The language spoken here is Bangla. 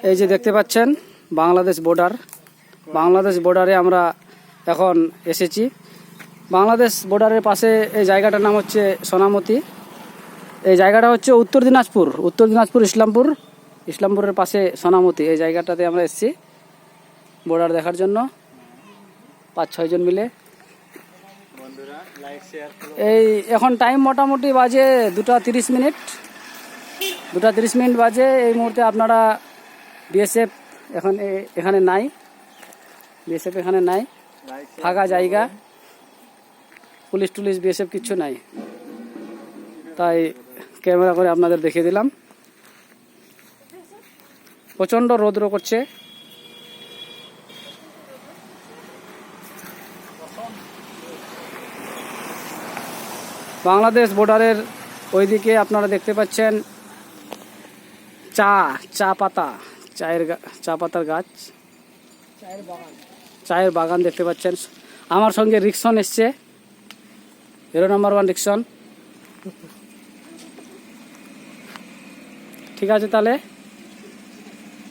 এই যে দেখতে পাচ্ছেন বাংলাদেশ বর্ডার। বাংলাদেশ বর্ডারে আমরা এখন এসেছি। বাংলাদেশ বর্ডারের পাশে এই জায়গাটার নাম হচ্ছে সোনামতি। এই জায়গাটা হচ্ছে উত্তর দিনাজপুর ইসলামপুরের পাশে সোনামতি। এই জায়গাটাতে আমরা এসেছি বর্ডার দেখার জন্য 5-6 জন মিলে। এই এখন টাইম মোটামুটি বাজে 2:30 মিনিট। 2:30 মিনিট বাজে। এই মুহূর্তে আপনারা বিএসএফ এখানে নাই। বিএসএফ এখানে নাই, ফাঁকা জায়গা, পুলিশ টুলিশ বিএসএফ কিচ্ছু নাই, তাই ক্যামেরা করে আপনাদের দেখিয়ে দিলাম। প্রচণ্ড রৌদ্র করছে। বাংলাদেশ বর্ডারের ওইদিকে আপনারা দেখতে পাচ্ছেন চা পাতার গাছ, চায়ের বাগান দেখতে পাচ্ছেন। আমার সঙ্গে রিক্সন এসছে, হিরো নাম্বার 1 রিক্সন। ঠিক আছে তাহলে।